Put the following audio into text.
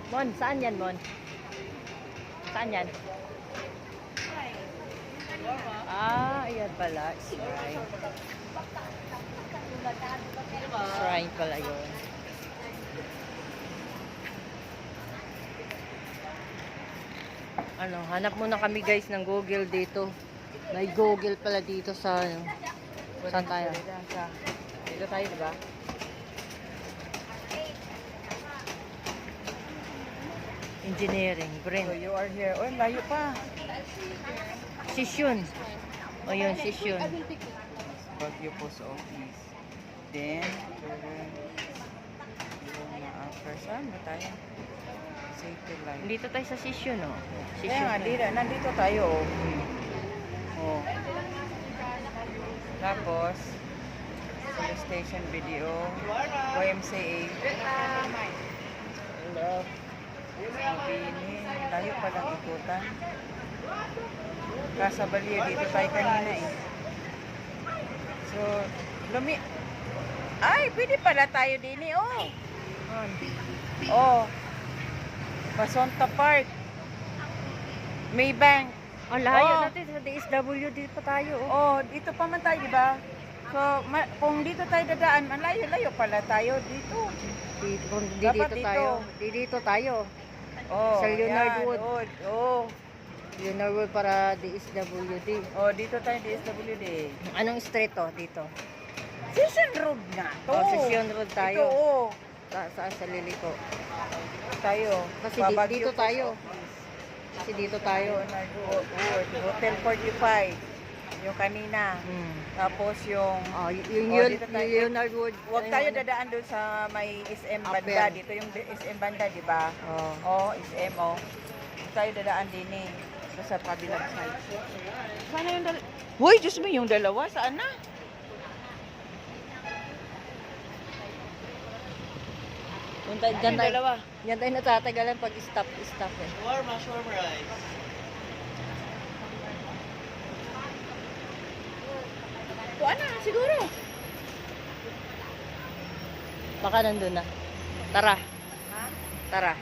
Mon, saan yan, Mon? Saan yan? Ah, ayan pala. Shrine. Shrine pala yun. Ano, hanap muna kami guys ng Google dito. May Google pala dito sa ano. Saan tayo? Dito tayo, diba? Engineering, Brent. So you are here. Oh, layo pa. Sisyon. O yun, Sisyon. Baguio Post Office. Then, yung after saan ba tayo? Safety line. Dito tayo sa Sisyon, oh. Kaya nga, nandito tayo. Oh. Tapos, police station video, YMCA. Hello. Mabini. Layo pa lang ikutan. Casa Balia, dito tayo kanina eh. So, ay, pwede pala tayo din eh, oh. Oh. Basonta Park. Maybank. Ang layo Oh. natin sa DSWD pa tayo, oh. Oh, dito pa man tayo, di ba? So, kung dito tayo dadaan, malayo-layo pala tayo dito. Dapat Dito tayo. Dito tayo. Oh, Sa Leonard yan, Wood. Oh, Leonard Wood para DSWD. oh, dito tayo DSWD. Anong street to dito? Session Road na to. Oh, Session Road tayo. Ito, oh. Sa Liliko. Tayo. Kasi Baguio dito Post tayo. Office. Kasi dito tayo. Leonard Wood. Hotel 45. Yung kanina. Tapos yung... Oh, dito tayo. Leonard Wood. Huwag tayo dadaan doon sa may SM banda. Upper. Dito yung SM banda, di ba? Oh. Oh, SM, oh. Huwag tayo dadaan din eh. Sa kabilang side. Sana yung dalawa? Hoy, Diyos mo, yung dalawa, saan na? Diyan Yung dalawa. tayo natatagalan pag stop eh. Shawarma rice. Kuha na, siguro. Baka nandun na. Tara. Ha? Tara.